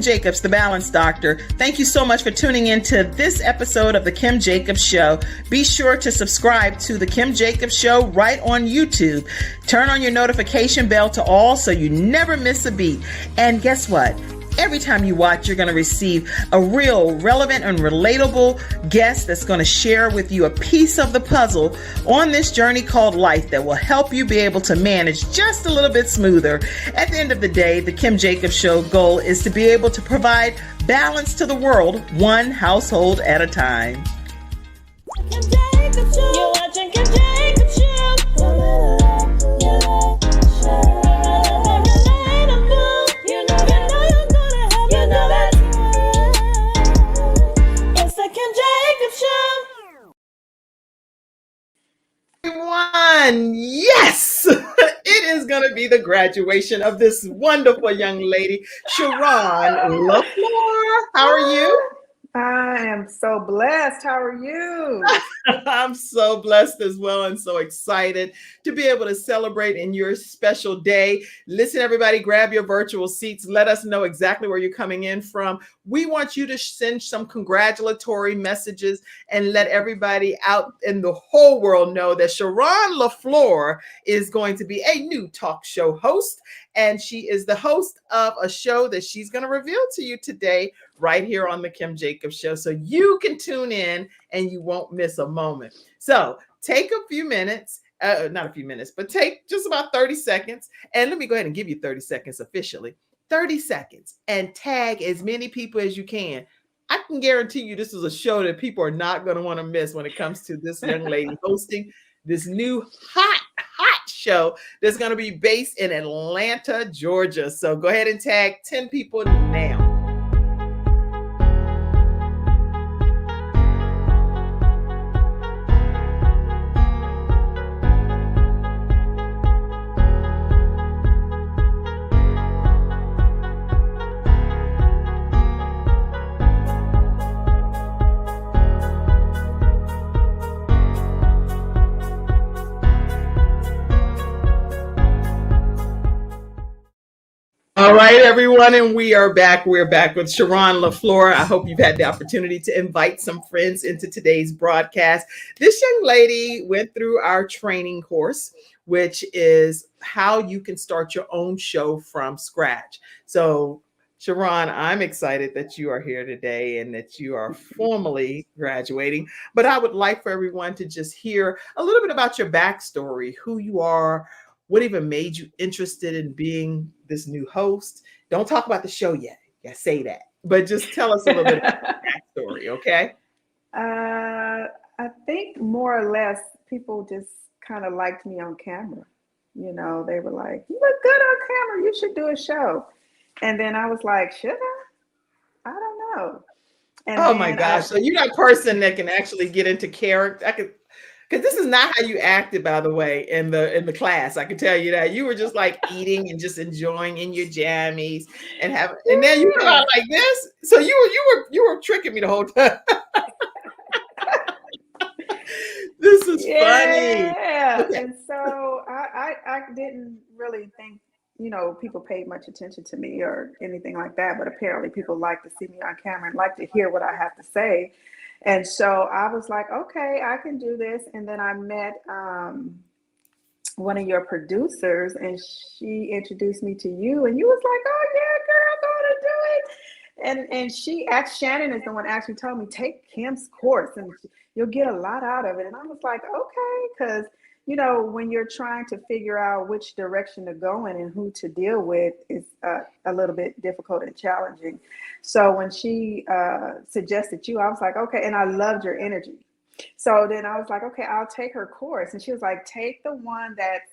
Jacobs, the Balance Doctor. Thank you so much for tuning in to this episode of The Kim Jacobs Show. Be sure to subscribe to The Kim Jacobs Show right on YouTube. Turn on your notification bell to all so you never miss a beat. And guess what? Every time you watch, you're going to receive a real, relevant, and relatable guest that's going to share with you a piece of the puzzle on this journey called life that will help you be able to manage just a little bit smoother. At the end of the day, the Kim Jacobs Show goal is to be able to provide balance to the world, one household at a time. Kim Jacobs Show. You're watching Kim Jacobs Show. Everyone, yes, it is going to be the graduation of this wonderful young lady, CherRon LaFleur. How are you? I am so blessed. How are you? I'm so blessed as well and so excited to be able to celebrate in your special day. Listen, everybody, grab your virtual seats. Let us know exactly where you're coming in from. We want you to send some congratulatory messages and let everybody out in the whole world know that CherRon LaFleur is going to be a new talk show host. And she is the host of a show that she's going to reveal to you today right here on the Kim Jacobs Show. So you can tune in and you won't miss a moment. So take a few minutes, not a few minutes, but take just about 30 seconds. And let me go ahead and give you 30 seconds officially. 30 seconds and tag as many people as you can. I can guarantee you this is a show that people are not going to want to miss when it comes to this young lady hosting this new hot show that's going to be based in Atlanta, Georgia. So go ahead and tag 10 people now. All right, everyone, and we are back. We're back with CherRon LaFleur. I hope you've had the opportunity to invite some friends into today's broadcast. This young lady went through our training course, which is how you can start your own show from scratch. So, CherRon, I'm excited that you are here today and that you are formally graduating. But I would like for everyone to just hear a little bit about your backstory, who you are, what even made you interested in being this new host. Don't talk about the show yet. Yeah, say that. But just tell us a little bit about the backstory, okay? I think more or less people just kind of liked me on camera. You know, they were like, you look good on camera. You should do a show. And then I was like, should I? I don't know. And oh my gosh. So you're that person that can actually get into character. Because this is not how you acted, by the way, in the class. I can tell you that you were just like eating and just enjoying in your jammies and then you come out like this. So you were tricking me the whole time. This is funny. Yeah. Okay. And so I didn't really think, you know, people paid much attention to me or anything like that. But apparently people like to see me on camera and like to hear what I have to say. And so I was like, okay, I can do this. And then I met one of your producers and she introduced me to you. And you was like, oh, yeah, girl, I'm going to do it. And she asked, Shannon is the one actually told me, take Kim's course and you'll get a lot out of it. And I was like, okay, because, you know, when you're trying to figure out which direction to go in and who to deal with is a little bit difficult and challenging. So when she suggested you, I was like, okay. And I loved your energy. So then I was like, okay, I'll take her course. And she was like, take the one that's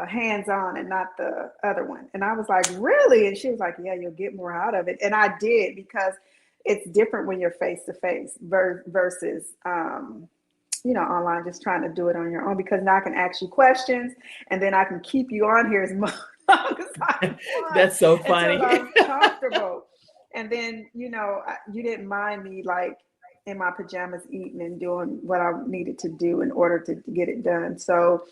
hands-on and not the other one. And I was like, really? And she was like, yeah, you'll get more out of it. And I did, because it's different when you're face-to-face versus you know, online, just trying to do it on your own, because now I can ask you questions and then I can keep you on here as much as I want. That's so funny. Until I'm comfortable. And then, you know, you didn't mind me like in my pajamas eating and doing what I needed to do in order to get it done. So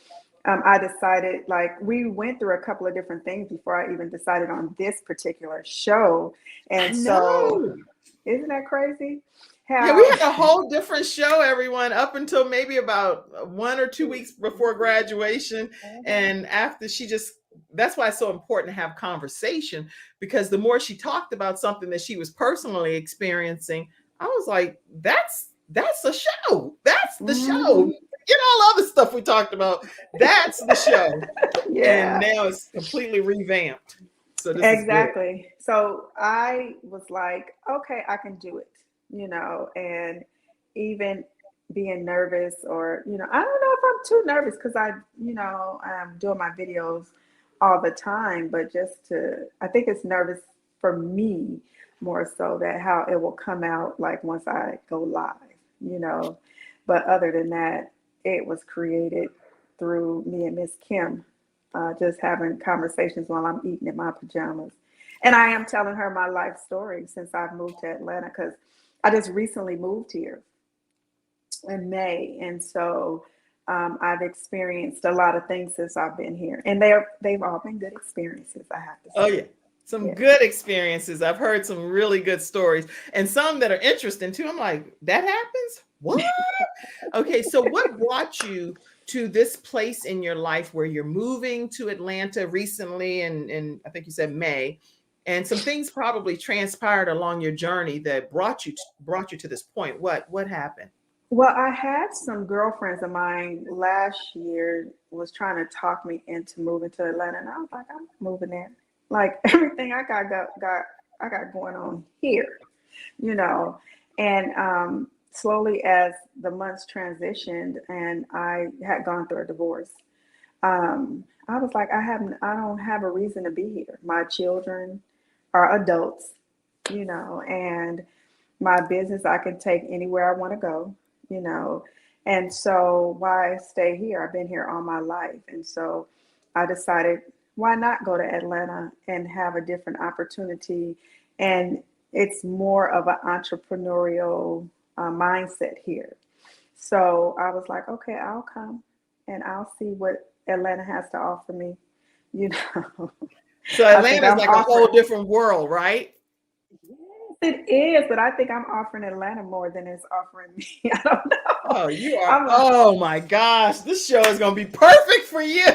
I decided, like, we went through a couple of different things before I even decided on this particular show. I And so, know. isn't that crazy? Yeah, we How, had a whole different show, everyone, up until maybe about 1 or 2 weeks before graduation. And after that's why it's so important to have conversation, because the more she talked about something that she was personally experiencing, I was like, that's a show. That's the show. Mhm. Forget all other stuff we talked about. That's the show. And Yeah, now it's completely revamped. So this is good. exactly. So I was like, okay, I can do it, and even being nervous, or, I don't know if I'm too nervous because I'm doing my videos all the time, but I think it's nervous for me more so that how it will come out like once I go live, you know. But other than that, it was created through me and Miss Kim, just having conversations while I'm eating in my pajamas. And I am telling her my life story since I've moved to Atlanta, because I just recently moved here in May. And so I've experienced a lot of things since I've been here. And they've all been good experiences, I have to Oh say. yeah. Some Yeah. good experiences. I've heard some really good stories and some that are interesting too. I'm like, that happens? What? Okay, so what brought you to this place in your life where you're moving to Atlanta recently, and I think you said May, and some things probably transpired along your journey that brought you to this point. What happened? Well, I had some girlfriends of mine last year was trying to talk me into moving to Atlanta, and I was like, I'm moving there. Like everything I got going on here, you know. And slowly as the months transitioned, and I had gone through a divorce, I was like, I don't have a reason to be here. My children are adults, and my business I can take anywhere I want to go, you know. And so why stay here? I've been here all my life. And so I decided, why not go to Atlanta and have a different opportunity? And it's more of an entrepreneurial mindset here. So I was like, okay, I'll come and I'll see what Atlanta has to offer me. You know, So I think Atlanta is I'm like a whole offering. different world, right? Yes, it is, but I think I'm offering Atlanta more than it's offering me. I don't know. Oh, you are. I'm a, Oh my gosh, this show is going to be perfect for you.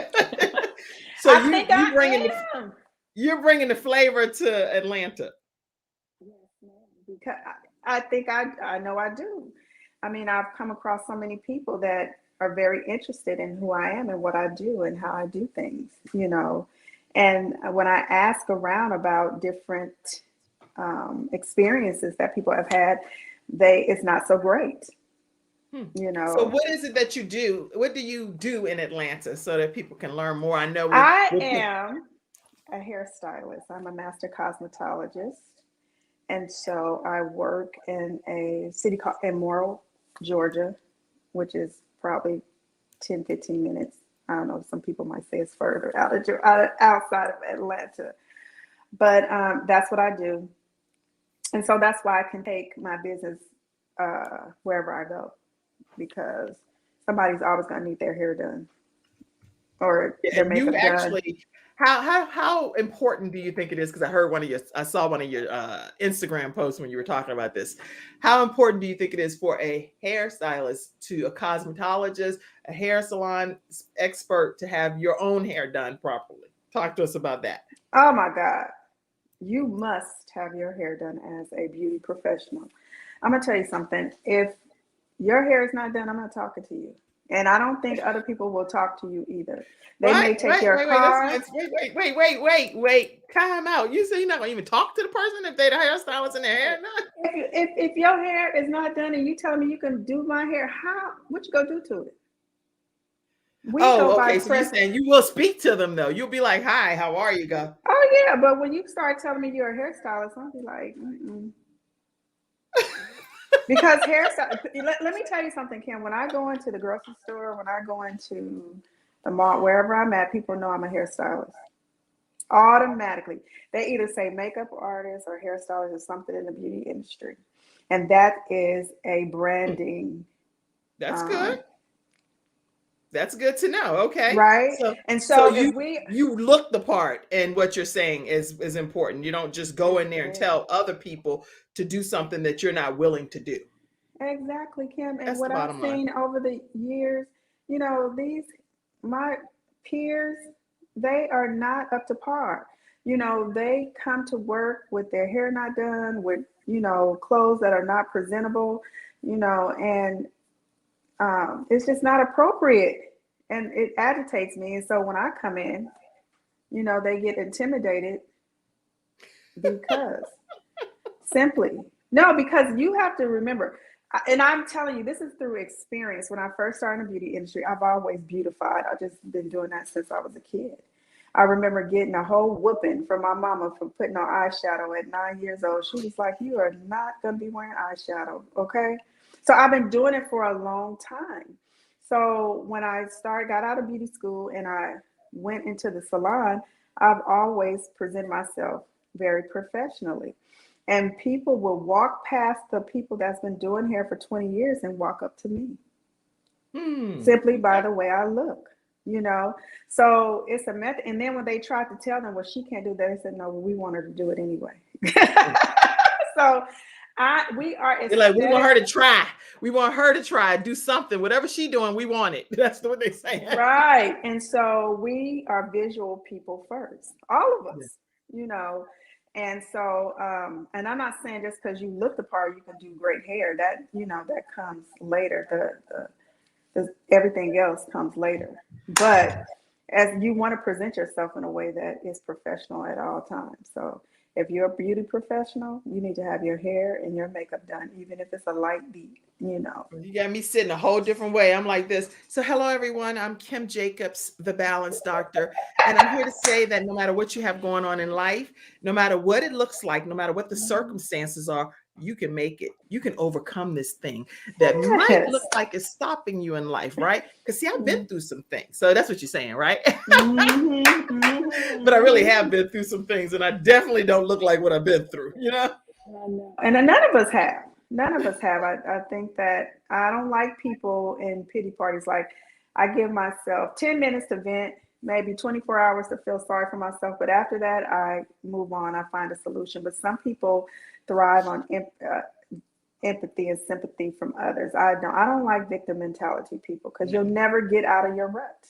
So I you think you I bringing the am. you're bringing the flavor to Atlanta. Yes, ma'am. Because I think I know I do. I mean, I've come across so many people that are very interested in who I am and what I do and how I do things, you know. And when I ask around about different experiences that people have had, it's not so great, Hmm. you So know. what is it that you do? What do you do in Atlanta so that people can learn more? I know I am a hairstylist. I'm a master cosmetologist. And so I work in a city called in Morrill, Georgia, which is probably 10, 15 minutes. I don't know. Some people might say it's further outside of Atlanta. But that's what I do. And so that's why I can take my business wherever I go, because somebody's always going to need their hair done or their and you makeup done. actually how important do you think it is? Because I saw one of your Instagram posts when you were talking about this. How important do you think it is for a hairstylist to a cosmetologist, a hair salon expert to have your own hair done properly? Talk to us about that. Oh my God. You must have your hair done as a beauty professional. I'm going to tell you something. If your hair is not done, I'm not talking to you. And I don't think other people will talk to you either. They may What? take Wait, your wait, wait. That's car. nice. Wait. Time out. You say you're not going to even talk to the person if they're the hairstylist and their hair not? If your hair is not done and you telling me you can do my hair, what you gonna do to it? We go Oh, by okay. So you're saying you will speak to them though. You'll be like, "Hi, how are you?" Go. Oh yeah, but when you start telling me you're a hairstylist, I'll be like, mm-mm. Because hairstyle. Let me tell you something, Kim. When I go into the grocery store, when I go into the mall, wherever I'm at, people know I'm a hairstylist. Automatically, they either say makeup artist or hairstylist or something in the beauty industry, and that is a branding. That's Um, good. That's good to know. Okay. right? So And so so if you we you look the part, and what you're saying is important. You don't just go in there and tell other people to do something that you're not willing to do. exactly, Kim, and That's the what I've bottom line. seen over the years, these my peers, they are not up to par. They come to work with their hair not done, with clothes that are not presentable, and it's just not appropriate, and it agitates me. And so when I come in, they get intimidated because simply no, because you have to remember, and I'm telling you, this is through experience. When I first started in the beauty industry, I've always beautified. I've just been doing that since I was a kid. I remember getting a whole whooping from my mama for putting on eyeshadow at 9 years old. She was like, "You are not gonna be wearing eyeshadow, okay?" So I've been doing it for a long time. So when I got out of beauty school and I went into the salon, I've always presented myself very professionally. And people will walk past the people that's been doing hair for 20 years and walk up to me simply by Okay. the way I look, you know? So it's a method. And then when they tried to tell them, well, she can't do that, they said, no, well, we want her to do it anyway. So we are They're like, we want aesthetic. her to try. We want her to try, do something. Whatever she doing, we want it. That's what they say. Right. And so we are visual people first, all of Yeah. us, you know. And so, and I'm not saying just because you look the part, you can do great hair. That comes later. Everything else comes later. But as you want to present yourself in a way that is professional at all times. So if you're a beauty professional, you need to have your hair and your makeup done, even if it's a light beat, you know. You got me sitting a whole different way. I'm like this. So, hello, everyone. I'm Kim Jacobs, the Balance Doctor. And I'm here to say that no matter what you have going on in life, no matter what it looks like, no matter what the circumstances are, you can make it. You can overcome this thing that might Yes. look like it's stopping you in life, right? Because, see, I've been through some things. So, that's what you're saying, right? Mm-hmm, But I really mm-hmm. have been through some things, and I definitely don't look like what I've been through, you know? I know. And none of us have. None of us have. I think that I don't like people in pity parties. Like, I give myself 10 minutes to vent, maybe 24 hours to feel sorry for myself. But after that, I move on. I find a solution. But some people thrive on empathy and sympathy from others. I don't. I don't like victim mentality people because No. you'll never get out of your rut.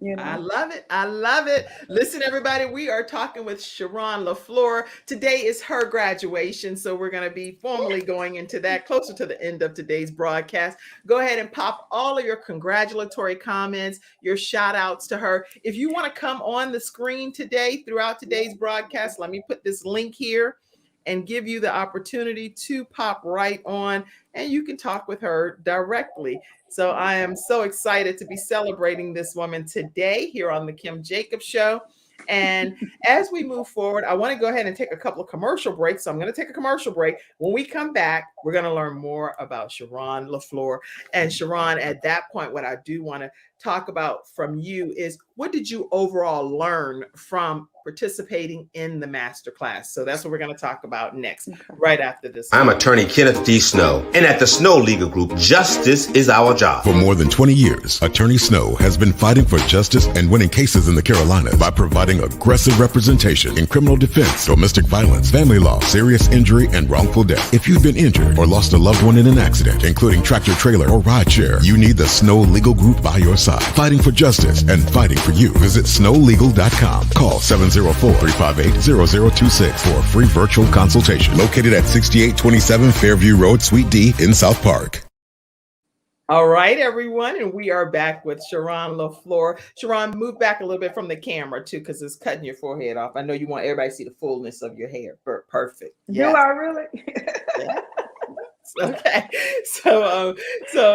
You I know. love it. I love it. Listen, everybody, we are talking with CherRon LaFleur. Today is her graduation, so we're going to be formally going into that closer to the end of today's broadcast. Go ahead and pop all of your congratulatory comments, your shout outs to her. If you want to come on the screen today throughout today's broadcast, let me put this link here and give you the opportunity to pop right on, and you can talk with her directly. So I am so excited to be celebrating this woman today here on the Kim Jacobs Show. And as we move forward, I want to go ahead and take a couple of commercial breaks. So I'm going to take a commercial break. When we come back, we're going to learn more about CherRon LaFleur. And CherRon, at that point, what I do want to talk about from you is, what did you overall learn from participating in the masterclass? So that's what we're going to talk about next, Okay. right after this. I'm attorney Kenneth D. Snow, and at the Snow Legal Group, justice is our job. For more than 20 years, Attorney Snow has been fighting for justice and winning cases in the Carolinas by providing aggressive representation in criminal defense, domestic violence, family law, serious injury, and wrongful death. If you've been injured or lost a loved one in an accident, including tractor trailer or rideshare, you need the Snow Legal Group by your side, fighting for justice and fighting for you. Visit snowlegal.com. Call 704-358-0026 for a free virtual consultation. Located at 6827 Fairview Road, Suite D in South Park. All right, everyone, and we are back with CherRon LaFleur. CherRon, move back a little bit from the camera too, because it's cutting your forehead off. I know you want everybody to see the fullness of your hair. Perfect. Do I really? Yeah. Okay. So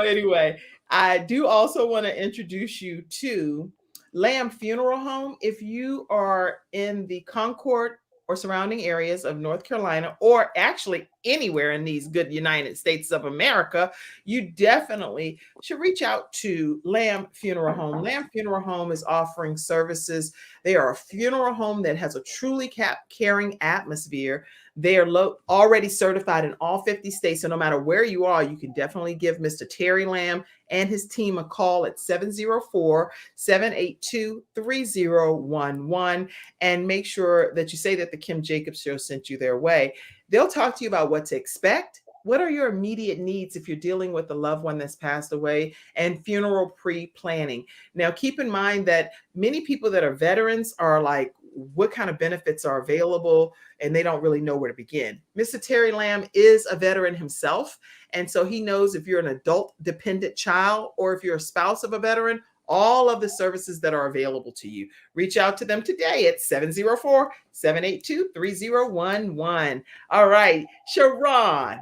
anyway, I do also want to introduce you to Lamb Funeral Home. If you are in the Concord or surrounding areas of North Carolina, or actually anywhere in these good United States of America, you definitely should reach out to Lamb Funeral Home. Lamb Funeral Home is offering services. They are a funeral home that has a truly caring atmosphere. They are already certified in all 50 states. So no matter where you are, you can definitely give Mr. Terry Lamb and his team a call at 704-782-3011 and make sure that you say that the Kim Jacobs Show sent you their way. They'll talk to you about what to expect. What are your immediate needs if you're dealing with a loved one that's passed away, and funeral pre-planning. Now, keep in mind that many people that are veterans are like, what kind of benefits are available? And they don't really know where to begin. Mr. Terry Lamb is a veteran himself. And so he knows if you're an adult dependent child or if you're a spouse of a veteran, all of the services that are available to you. Reach out to them today at 704-782-3011. All right, CherRon,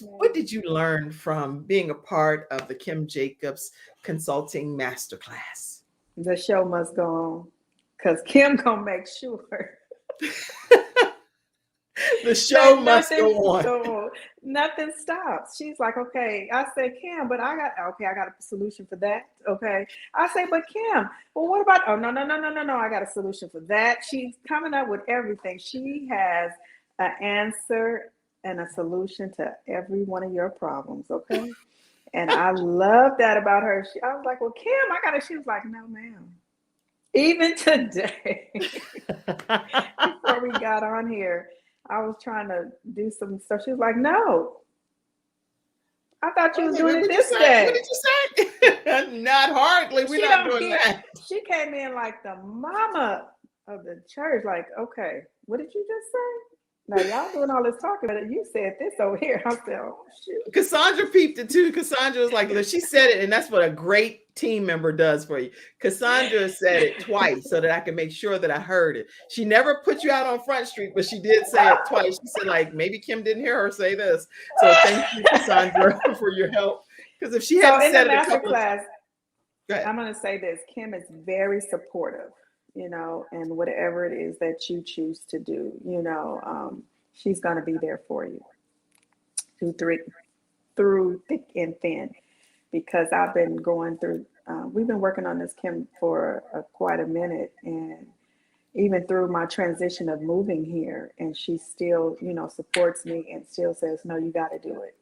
what did you learn from being a part of the Kim Jacobs Consulting Masterclass? The show must go on because Kim gonna make sure the show that must go on. So nothing stops. She's like, okay. I said, Kim, but I got a solution for that. Okay. I say, but Kim, well, what about? Oh, no. I got a solution for that. She's coming up with everything. She has an answer and a solution to every one of your problems. Okay. And I love that about her. I was like, well, Kim, I got it. She was like, no, ma'am. Even today, before we got on here, I was trying to do some stuff. She was like, no. I thought you was doing it this day. What did you say? Not hardly. We're not doing that. She came in like the mama of the church. Like, okay, what did you just say? Now y'all doing all this talking, but you said this over here. I said, oh shoot. Cassandra peeped it too. Cassandra was like, look, she said it, and that's what a great team member does for you. Cassandra said it twice so that I can make sure that I heard it. She never put you out on Front Street, but she did say it twice. She said, like, maybe Kim didn't hear her say this. So thank you, Cassandra, for your help. Because if she hadn't said it a couple of times. I'm going to say this. Kim is very supportive, you know, and whatever it is that you choose to do, you know, she's going to be there for you through thick and thin, because I've been going through, we've been working on this, Kim, for quite a minute, and even through my transition of moving here, and she still, you know, supports me and still says, no, you got to do it.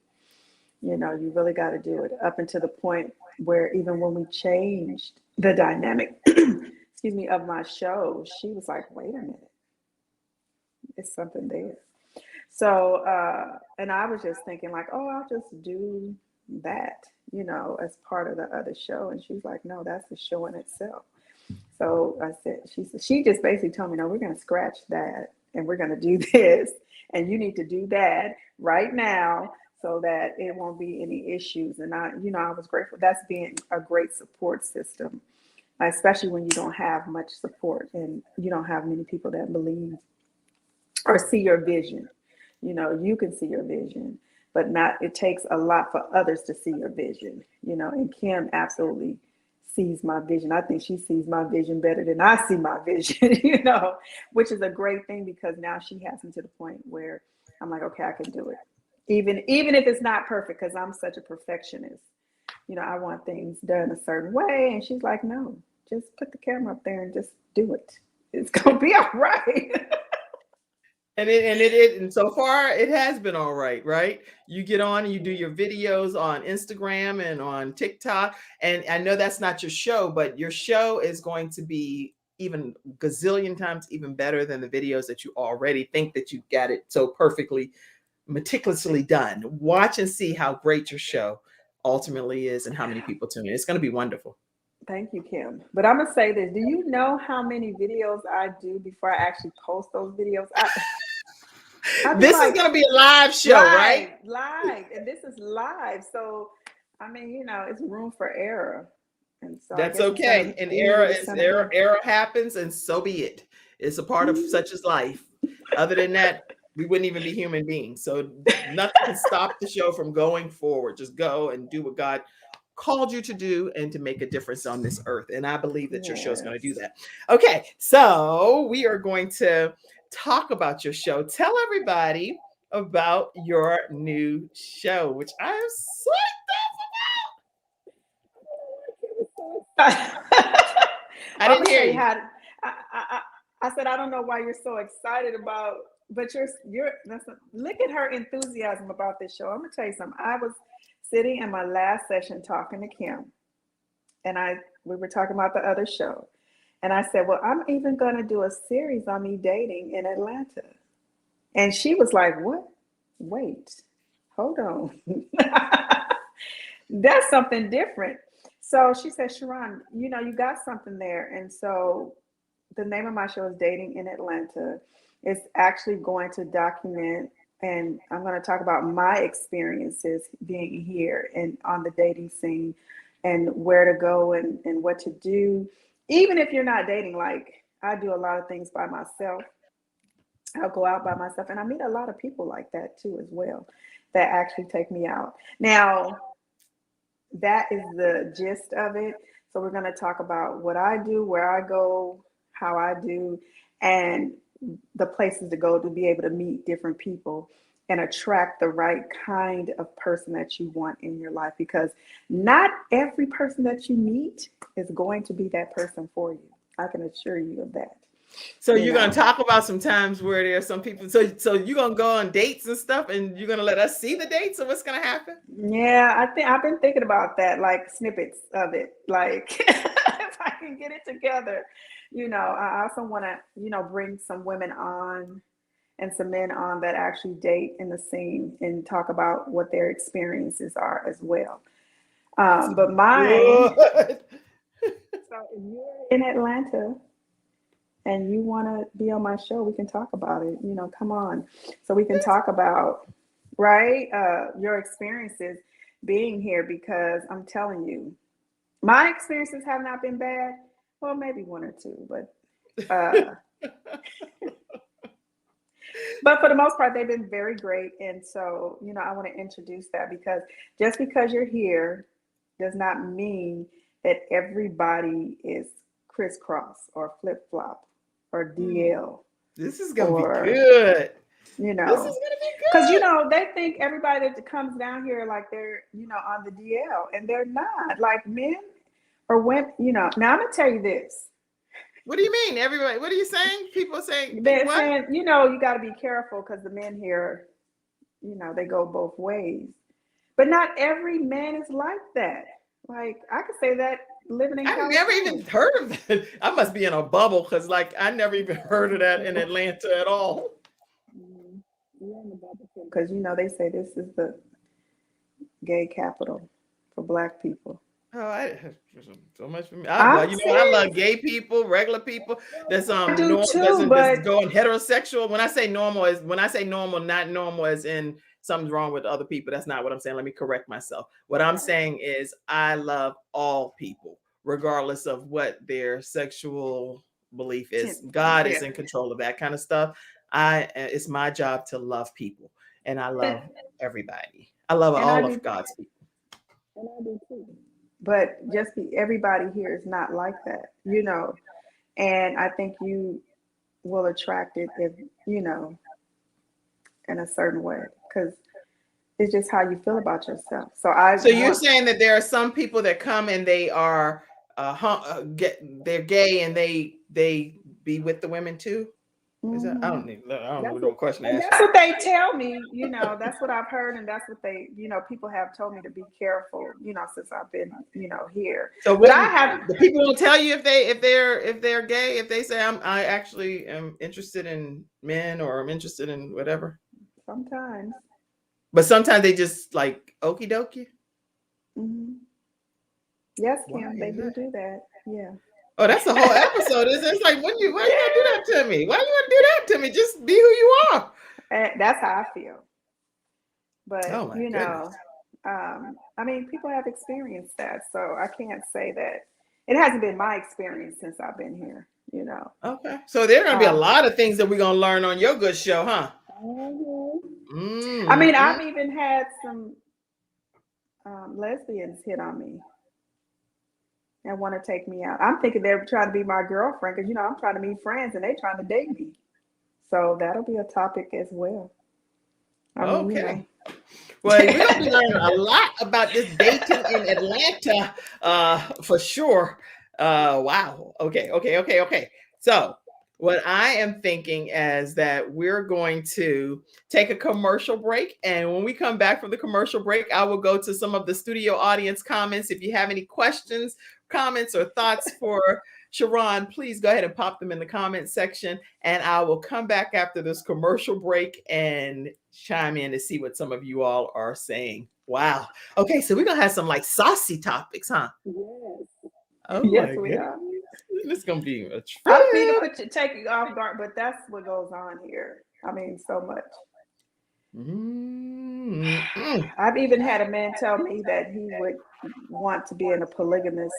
You know, you really got to do it, up until the point where even when we changed the dynamic, excuse me, of my show, she was like, wait a minute, it's something there. So, and I was just thinking like, oh, I'll just do that, you know, as part of the other show. And she's like, no, that's the show in itself. So I said, she just basically told me, no, we're going to scratch that and we're going to do this. And you need to do that right now so that it won't be any issues. And I was grateful. That's being a great support system, especially when you don't have much support and you don't have many people that believe or see your vision. You know, you can see your vision, but it takes a lot for others to see your vision, you know, and Kim absolutely sees my vision. I think she sees my vision better than I see my vision, you know, which is a great thing, because now she has me to the point where I'm like, okay, I can do it. Even if it's not perfect, because I'm such a perfectionist. You know, I want things done a certain way. And she's like, no, just put the camera up there and just do it. It's going to be all right. And so far it has been all right, right? You get on and you do your videos on Instagram and on TikTok. And I know that's not your show, but your show is going to be even gazillion times even better than the videos that you already think that you got it so perfectly, meticulously done. Watch and see how great your show ultimately is and how many people tune in. It's going to be wonderful. Thank you, Kim. But I'm going to say this. Do you know how many videos I do before I actually post those videos? This is going to be a live show, right? Live. And this is live. So, I mean, you know, it's room for error. And so that's okay. And error happens, and so be it. It's a part of such as life. Other than that, we wouldn't even be human beings. So nothing can stop the show from going forward. Just go and do what God called you to do and to make a difference on this earth. And I believe that your show is going to do that. Okay, so we are going to talk about your show. Tell everybody about your new show, which I am so excited about. I didn't hear you. I said, I don't know why you're so excited about but look at her enthusiasm about this show. I'm gonna tell you something. I was sitting in my last session talking to Kim, and we were talking about the other show, and I said, well, I'm even gonna do a series on me dating in Atlanta, and she was like, what? Wait, hold on. That's something different. So she said, CherRon, you got something there. And so the name of my show is Dating in Atlanta. It's actually going to document, and I'm going to talk about my experiences being here and on the dating scene and where to go and what to do. Even if you're not dating, like I do a lot of things by myself. I'll go out by myself, and I meet a lot of people like that too as well that actually take me out. Now, that is the gist of it. So we're going to talk about what I do, where I go, how I do, and the places to go to be able to meet different people and attract the right kind of person that you want in your life, because not every person that you meet is going to be that person for you. I can assure you of that. So you're going to talk about some times where there's some people. So you're going to go on dates and stuff, and you're going to let us see the dates of what's going to happen? Yeah, I've been thinking about that, like snippets of it. Like if I can get it together, I also want to, bring some women on and some men on that actually date in the scene and talk about what their experiences are as well. But mine, so if you're in Atlanta and you want to be on my show, we can talk about it. Come on. So we can talk about, right, your experiences being here, because I'm telling you, my experiences have not been bad. Well, maybe one or two, but but for the most part, they've been very great. And so, I want to introduce that, because just because you're here does not mean that everybody is crisscross or flip-flop or DL. This is going to be good. This is going to be good. Because, they think everybody that comes down here, like they're, on the DL, and they're not. Like men or women, Now, I'm going to tell you this. What do you mean, everybody? What are you saying? People saying, they're saying, you got to be careful, because the men here, they go both ways. But not every man is like that. Like, I could say that living in California. I've never even heard of that. I must be in a bubble, because I never even heard of that in Atlanta at all. You're in the bubble too, because they say this is the gay capital for Black people. Oh, so much for me. I love gay people, regular people. That's normal, that's going heterosexual. When I say normal, not normal as in something's wrong with other people. That's not what I'm saying. Let me correct myself. What I'm saying is I love all people, regardless of what their sexual belief is. God is in control of that kind of stuff. It's my job to love people, and I love everybody. I love all of God's people. And I do too. But everybody here is not like that, and I think you will attract it if, in a certain way, because it's just how you feel about yourself. So you're saying that there are some people that come and they are, they're gay and they be with the women too? Is that, I don't know what question to ask. That's what they tell me, that's what I've heard, and that's what they, people have told me to be careful, since I've been, here. So the people will tell you if they're gay, if they say I actually am interested in men, or I'm interested in whatever. Sometimes. But sometimes they just like okie dokie. Mm-hmm. Yes, Kim, they do that. Yeah. Oh, that's the whole episode. It's like, why you gonna do that to me? Why you gonna do that to me? Just be who you are. That's how I feel. But I mean, people have experienced that, so I can't say that it hasn't been my experience since I've been here. Okay, so there are gonna be a lot of things that we're gonna learn on your good show, huh? Mm-hmm. I mean, I've even had some lesbians hit on me and want to take me out. I'm thinking they're trying to be my girlfriend, because I'm trying to meet friends and they're trying to date me. So that'll be a topic as well. Okay. Well, we're going to be learning a lot about this dating in Atlanta, for sure. Wow. Okay. So What I am thinking is that we're going to take a commercial break. And when we come back from the commercial break, I will go to some of the studio audience comments. If you have any questions, comments, or thoughts for CherRon, please go ahead and pop them in the comment section. And I will come back after this commercial break and chime in to see what some of you all are saying. Wow. Okay, so we're going to have some like saucy topics, huh? Yes. Oh Yes, my we goodness. are. This is going to be a I don't mean to trip. take you off guard, but that's what goes on here. I mean, so much. Mm-mm. I've even had a man tell me that he would want to be in a polyamorous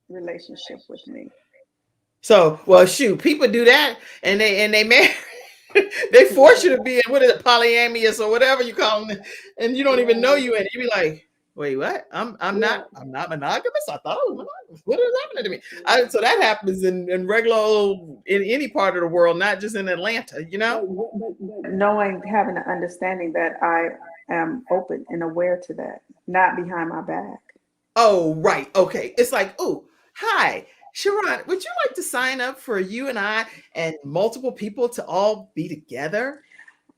relationship with me. So, well, shoot, people do that, and they marry, they force you to be in what is it, polyamorous or whatever you call them, and you don't even know you in it. You be like, wait, what? I'm not monogamous. I thought I was monogamous. What is happening to me? So that happens in regular old in any part of the world, not just in Atlanta. You know? Knowing, having an understanding that I am open and aware to that, not behind my back. Oh, right. Okay. It's like, oh, hi. CherRon, would you like to sign up for you and I and multiple people to all be together?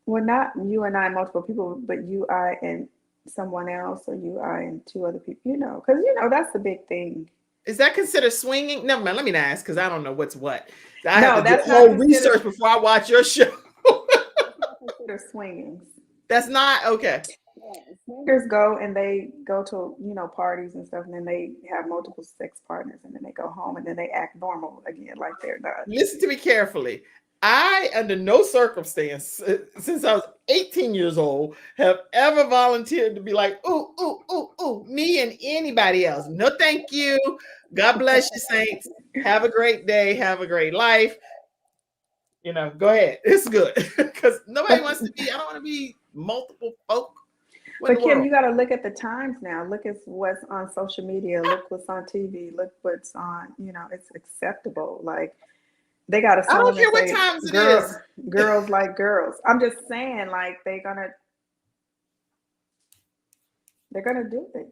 Well, not you and I, multiple people, but you, I, and someone else, or you, I, and two other people, because, that's the big thing. Is that considered swinging? Never mind. Let me not ask because I don't know what's what. I have No, to do that's a not whole considered, research before I watch your show. that's not considered swingings. That's not okay. Swingers go and they go to, parties and stuff, and then they have multiple sex partners, and then they go home, and then they act normal again, like they're not. Listen to me carefully. I, under no circumstance, since I was 18 years old, have ever volunteered to be like, ooh, ooh, ooh, ooh, me and anybody else. No, thank you. God bless you, saints. Have a great day. Have a great life. Go ahead. It's good because nobody wants to be. I don't want to be multiple folk. What in But the Kim, world? you got to look at the times now. Look at what's on social media. Look what's on TV. Look what's on. It's acceptable. Like they got a I don't song that care what say times it is. Girls like girls." I'm just saying, like they're gonna do it,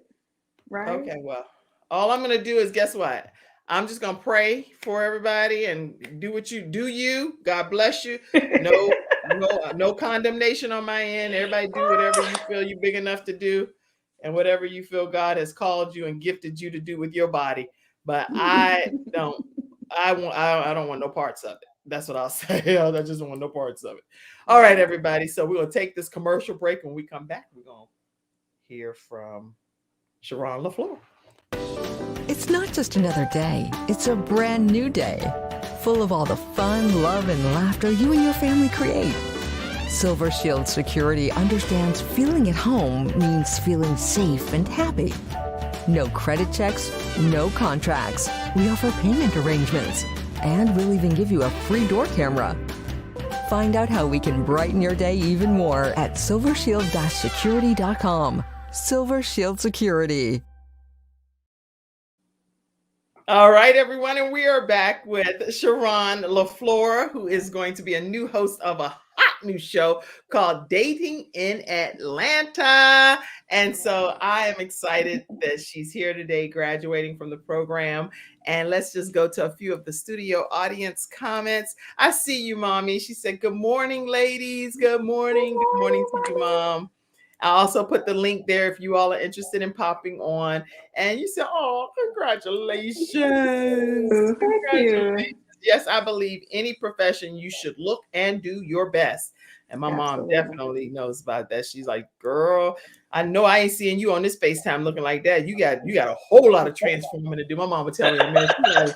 right? Okay, well, all I'm gonna do is guess what? I'm just gonna pray for everybody and do what you do. You, God bless you. No condemnation on my end. Everybody do whatever you feel you're big enough to do, and whatever you feel God has called you and gifted you to do with your body. But I don't. I don't want no parts of it. That's what I'll say. I just don't want no parts of it. All right, everybody. So we're gonna take this commercial break. When we come back, we're gonna hear from CherRon LaFleur. It's not just another day, it's a brand new day, full of all the fun, love, and laughter you and your family create. Silver Shield Security understands feeling at home means feeling safe and happy. No credit checks, no contracts. We offer payment arrangements, and we'll even give you a free door camera. Find out how we can brighten your day even more at silvershield-security.com. Silver Shield Security. All right, everyone, and we are back with CherRon LaFleur, who is going to be a new host of a hot new show called Dating in Atlanta. And so I am excited that she's here today, graduating from the program. And let's just go to a few of the studio audience comments. I see you, Mommy. She said, "Good morning, ladies. Good morning. Good morning to you, Mom." I also put the link there if you all are interested in popping on. And you said, "Oh, congratulations." Thank you. Yes, I believe any profession you should look and do your best. And my mom Absolutely. definitely knows about that. She's like, "Girl, I know I ain't seeing you on this FaceTime looking like that. You got a whole lot of transforming to do." My mom would tell me in a minute, she's like,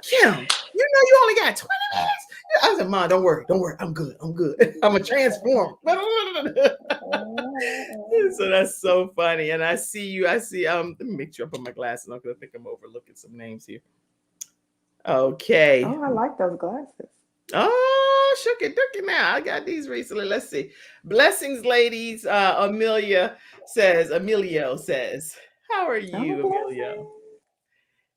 "Kim, you only got 20 minutes." I said, "Mom, don't worry. I'm good. I'm a transform." So that's so funny. And I see, let me make sure I put my glasses on because I think I'm overlooking some names here. Okay. Oh, I like those glasses. Oh, shook it now. I got these recently. Let's see. Blessings, ladies. Emilio says, "How are you, Emilio?"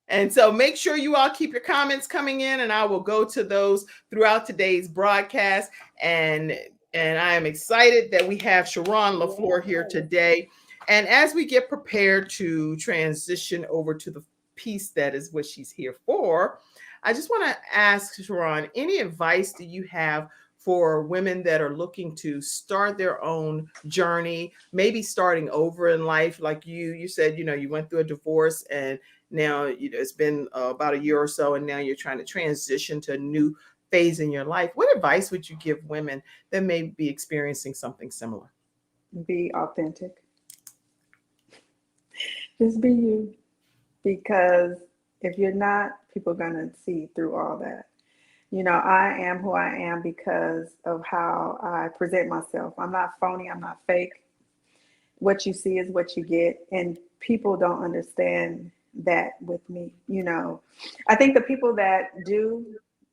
And so make sure you all keep your comments coming in, and I will go to those throughout today's broadcast. And I am excited that we have CherRon LaFleur here today. And as we get prepared to transition over to the piece that is what she's here for. I just want to ask CherRon, any advice do you have for women that are looking to start their own journey, maybe starting over in life? Like you said, you went through a divorce, and now it's been about a year or so, and now you're trying to transition to a new phase in your life. What advice would you give women that may be experiencing something similar? Be authentic. Just be you. Because if you're not, people are going to see through all that. I am who I am because of how I present myself. I'm not phony. I'm not fake. What you see is what you get. And people don't understand that with me. I think the people that do,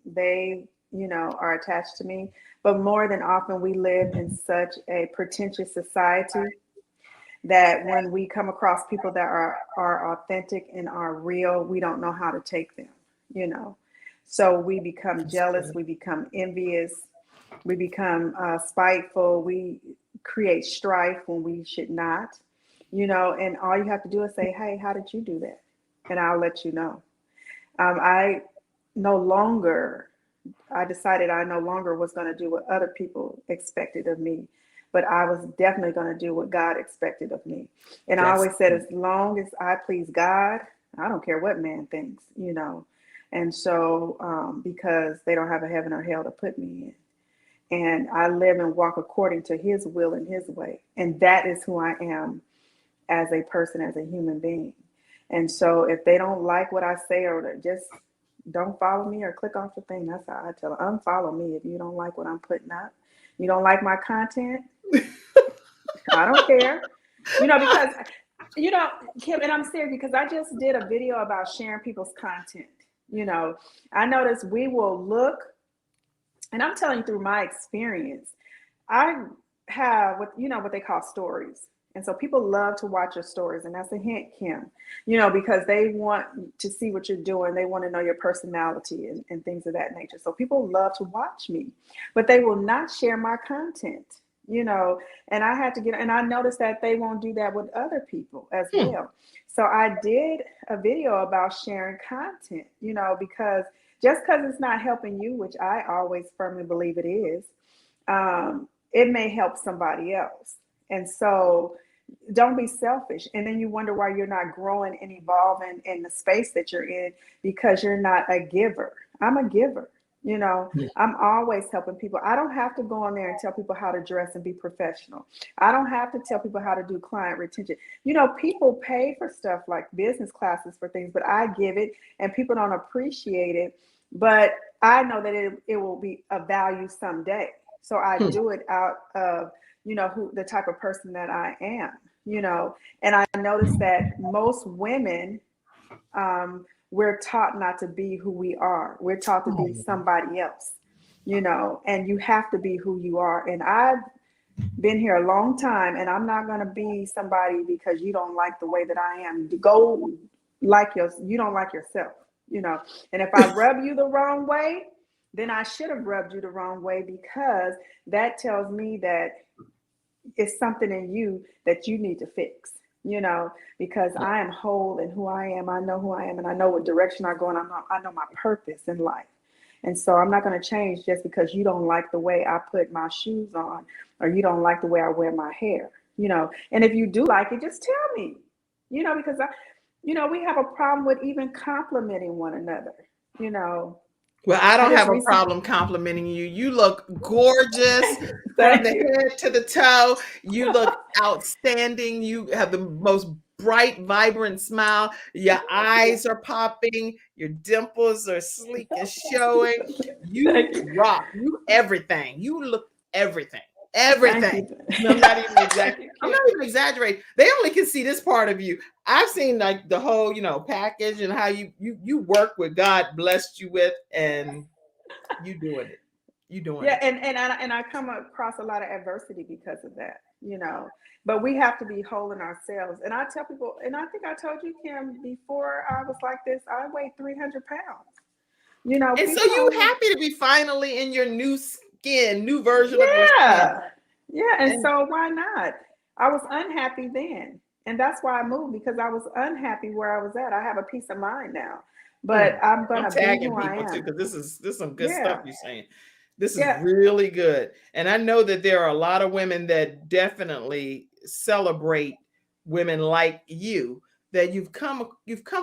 they, are attached to me. But more than often, we live in such a pretentious society that when we come across people that are authentic and are real, we don't know how to take them, So we become jealous, we become envious, we become spiteful, we create strife when we should not, and all you have to do is say, hey, how did you do that? And I'll let you know. I decided I no longer was going to do what other people expected of me, but I was definitely going to do what God expected of me. And I always said, as long as I please God, I don't care what man thinks, And so, because they don't have a heaven or hell to put me in. And I live and walk according to his will and his way. And that is who I am as a person, as a human being. And so if they don't like what I say, or just don't follow me or click off the thing, that's how I tell them, unfollow me if you don't like what I'm putting up. You don't like my content? I don't care. Because, Kim, and I'm serious, because I just did a video about sharing people's content. I noticed we will look, and I'm telling you through my experience, I have what they call stories. And so people love to watch your stories. And that's a hint, Kim, because they want to see what you're doing. They want to know your personality and things of that nature. So people love to watch me, but they will not share my content, and I had to and I noticed that they won't do that with other people as well. So I did a video about sharing content, because just because it's not helping you, which I always firmly believe it is, it may help somebody else. And so don't be selfish. And then you wonder why you're not growing and evolving in the space that you're in, because you're not a giver. I'm a giver. I'm always helping people. I don't have to go on there and tell people how to dress and be professional. I don't have to tell people how to do client retention. People pay for stuff like business classes for things, but I give it and people don't appreciate it. But I know that it will be of value someday. So I do it out of, who the type of person that I am, and I noticed that most women, we're taught not to be who we are. We're taught to be somebody else, and you have to be who you are. And I've been here a long time, and I'm not going to be somebody because you don't like the way that I am. Go you don't like yourself, and if I rub you the wrong way, then I should have rubbed you the wrong way, because that tells me that it's something in you that you need to fix, because I am whole in who I am. I know who I am, and I know what direction I'm going. I know my purpose in life. And so I'm not going to change just because you don't like the way I put my shoes on, or you don't like the way I wear my hair, and if you do like it, just tell me, because we have a problem with even complimenting one another, Well, I don't have a problem complimenting you. You look gorgeous from the head to the toe. You look outstanding. You have the most bright, vibrant smile. Your eyes are popping. Your dimples are sleek and showing. You rock. You everything. You look everything. Everything. I'm not even exaggerating. They only can see this part of you. I've seen like the whole, package, and how you work with God blessed you with, and you doing it. You doing it. And I come across a lot of adversity because of that, But we have to be whole in ourselves. And I tell people, and I think I told you, Kim, before I was like this, I weighed 300 pounds. And so you happy to be finally in your new skin, new version of your skin. Yeah. And so why not? I was unhappy then. And that's why I moved, because I was unhappy where I was at. I have a peace of mind now, but I'm I'm gonna be tagging who I people too, am. because this is some good stuff Yeah, you're saying. This is yeah, really good. And I know that there are a lot of women that definitely celebrate women like you, that you've come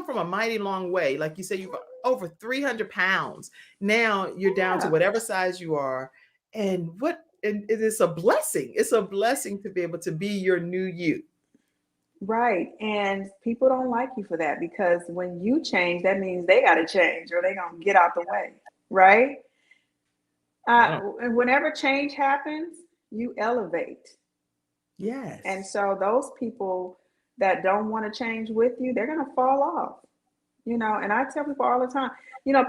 from a mighty long way. Like you said, you've over 300 pounds. Now you're down to yeah. whatever size you are. And it is a blessing. It's a blessing to be able to be your new you. Right. And people don't like you for that, because when you change, that means they got to change or they going to get out the way. Right. I don't. And whenever change happens, you elevate. And Yes. so those people that don't want to change with you, they're going to fall off, And I tell people all the time,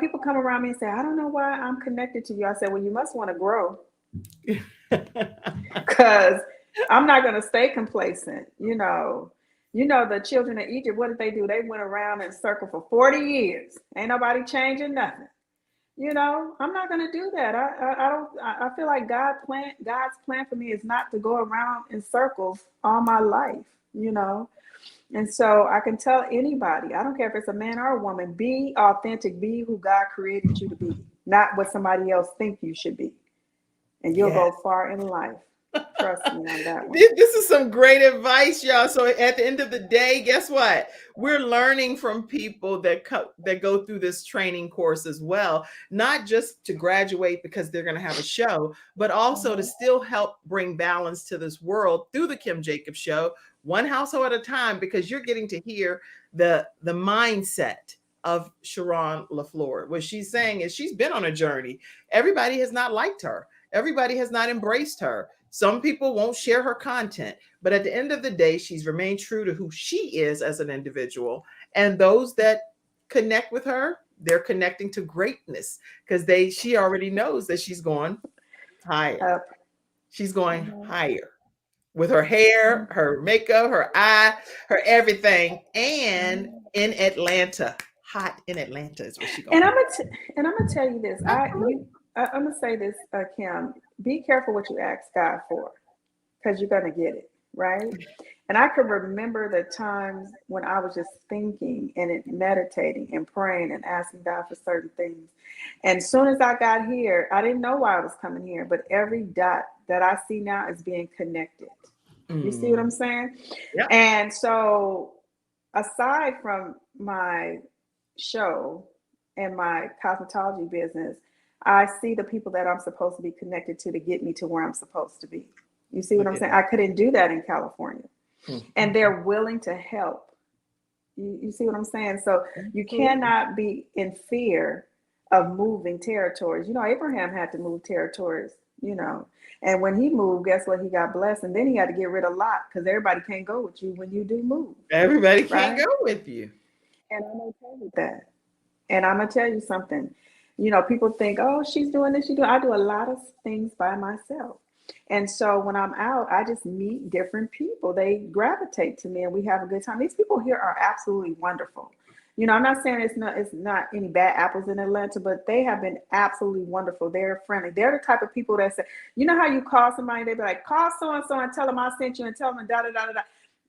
people come around me and say, I don't know why I'm connected to you. I said, well, you must want to grow, because I'm not going to stay complacent. The children of Egypt, what did they do? They went around in a circle for 40 years. Ain't nobody changing nothing. I'm not going to do that. I don't. I feel like God's plan for me is not to go around in circles all my life. And so I can tell anybody, I don't care if it's a man or a woman, be authentic, be who God created you to be, not what somebody else think you should be, and you'll Yes. go far in life. Trust me on that one. This is some great advice, y'all. So at the end of the day, guess what? We're learning from people that go through this training course as well, not just to graduate because they're going to have a show, but also to still help bring balance to this world through the Kim Jacobs Show, one household at a time, because you're getting to hear the mindset of CherRon LaFleur. What she's saying is she's been on a journey. Everybody has not liked her. Everybody has not embraced her. Some people won't share her content, but at the end of the day, she's remained true to who she is as an individual. And those that connect with her, they're connecting to greatness, because she already knows that she's going higher. Up. She's going higher with her hair, her makeup, her eye, her everything. And in Atlanta, hot in Atlanta is where she's going. And I'm gonna tell you this. I'm gonna say this, Kim. Be careful what you ask God for, because you're gonna get it, right? And I can remember the times when I was just thinking and meditating and praying and asking God for certain things. And as soon as I got here, I didn't know why I was coming here, but every dot that I see now is being connected. You see what I'm saying? Yeah. And so, aside from my show and my cosmetology business, I see the people that I'm supposed to be connected to get me to where I'm supposed to be. You see what I'm saying? I couldn't do that in California. And they're willing to help. You see what I'm saying? So you cannot be in fear of moving territories. Abraham had to move territories, and when he moved, guess what? He got blessed. And then he had to get rid of Lot, because everybody can't go with you when you do move. Everybody right? can't go with you. And I'm okay with that. And I'm going to tell you something. People think, oh, she's doing this. I do a lot of things by myself. And so when I'm out, I just meet different people. They gravitate to me and we have a good time. These people here are absolutely wonderful. I'm not saying it's not any bad apples in Atlanta, but they have been absolutely wonderful. They're friendly. They're the type of people that say, how you call somebody, they be like, call so-and-so and tell them I sent you, and tell them da da da da da.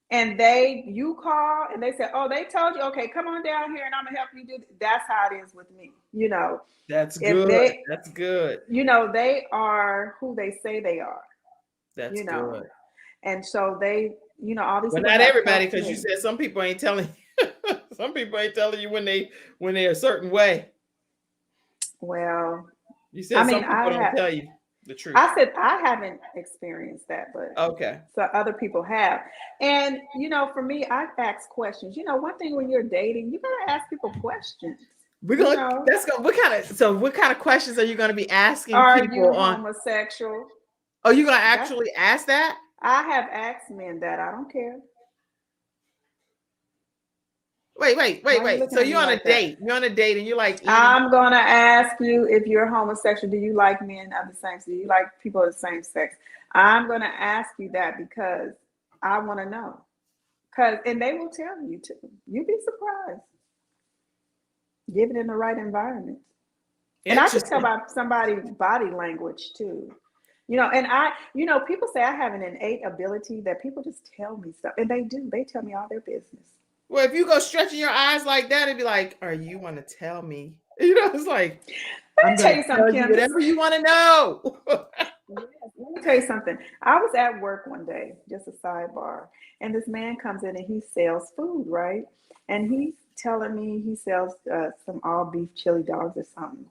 And you call and they say, oh, they told you, okay, come on down here and I'm gonna help you do this. That's how it is with me. That's good. That's good. They are who they say they are. That's good. And so they, all these. But not everybody, because you said some people ain't telling you. Some people ain't telling you when they're a certain way. Well, you said some people don't tell you the truth. I said I haven't experienced that, but okay. So other people have. And for me, I ask questions. One thing when you're dating, you gotta ask people questions. We're gonna what kind of questions are you gonna be asking are people you on homosexual? Oh, you're gonna actually ask that? I have asked men that. I don't care. Wait. So you're on a date. You're on a date and you're like, I'm gonna ask you if you're homosexual. Do you like men of the same sex? Do you like people of the same sex? I'm gonna ask you that because I want to know. And they will tell you too. You'd be surprised. Give it in the right environment. And I can tell by somebody's body language too. And people say I have an innate ability that people just tell me stuff, and they do. They tell me all their business. Well, if you go stretching your eyes like that, it'd be like, "Are you want to tell me?" It's like, Let me tell you something, Kim. Whatever you want to know. Yes, let me tell you something. I was at work one day, just a sidebar, and this man comes in and he sells food, right? And he's telling me he sells some all beef chili dogs or something.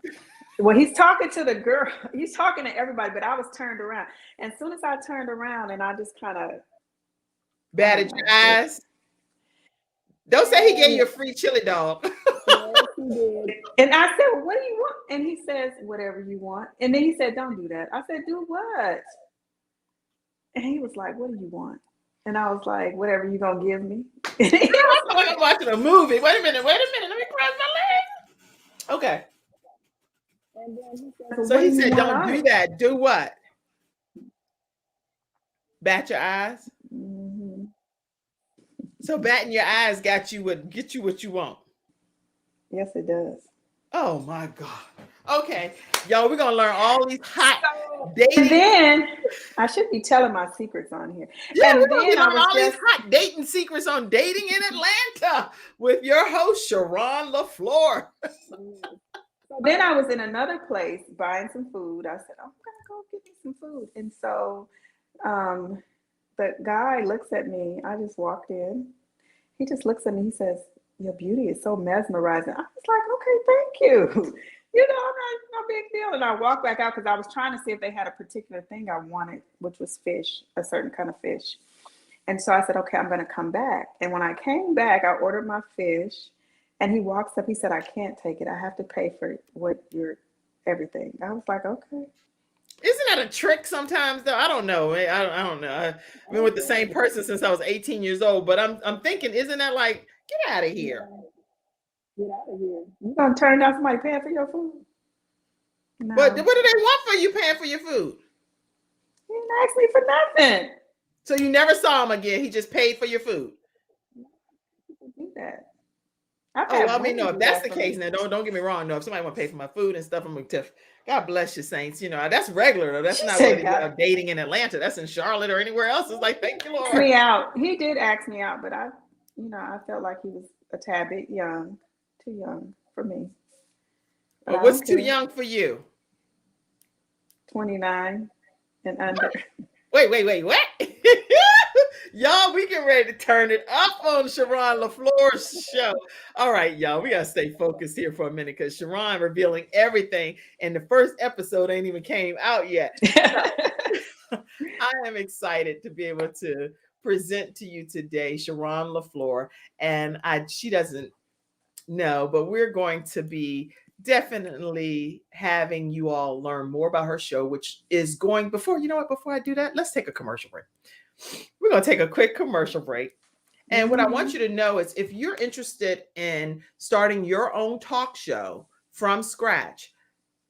Well, he's talking to the girl. He's talking to everybody, but I was turned around. And as soon as I turned around, and I just kind of batted your eyes. Don't say he gave you a free chili dog. Yes, he did. And I said, well, what do you want? And he says, whatever you want. And then he said, don't do that. I said, do what? And he was like, what do you want? And I was like, whatever you gonna give me. I'm watching a movie. Wait a minute. Let me cross my leg. Okay. And then he said, so he said, don't do that. Do what? Bat your eyes. Mm-hmm. So batting your eyes get you what you want. Yes, it does. Oh my God. Okay, y'all, we're gonna learn all these hot dating. And then I should be telling my secrets on here. Yeah, and we're gonna then learn all these hot dating secrets on dating in Atlanta with your host CherRon LaFleur. So then I was in another place buying some food. I said, I'm gonna go get me some food. And so the guy looks at me. I just walked in. He just looks at me. He says, your beauty is so mesmerizing. I was like, okay, thank you. No big deal. And I walked back out because I was trying to see if they had a particular thing I wanted, which was fish, a certain kind of fish. And so I said, okay, I'm going to come back. And when I came back, I ordered my fish. And he walks up. He said, I can't take it. I have to pay for everything. I was like, okay. Isn't that a trick sometimes, though? I don't know. I don't know. I've been with the same person since I was 18 years old. But I'm thinking, isn't that like, get out of here? Get out of here. You gonna turn down somebody paying for your food? No. What do they want for you paying for your food? He didn't ask me for nothing. So you never saw him again. He just paid for your food. People do that. No, if that's the case, now don't get me wrong. No, if somebody want to pay for my food and stuff, I'm gonna tell. God bless you, saints. That's regular though. That's not what dating in Atlanta. That's in Charlotte or anywhere else. It's like, thank you, Lord. Me out. He did ask me out, but I felt like he was a tad bit young, too young for me. Well, what's too young for you? 29 and under. Wait, what? Y'all, we get ready to turn it up on CherRon LaFleur's show. All right, y'all, we gotta stay focused here for a minute because CherRon revealing everything, and the first episode ain't even came out yet. I am excited to be able to present to you today CherRon LaFleur, and she doesn't know, but we're going to be definitely having you all learn more about her show, which is going before I do that, let's take a commercial break. We're going to take a quick commercial break. And what I want you to know is if you're interested in starting your own talk show from scratch,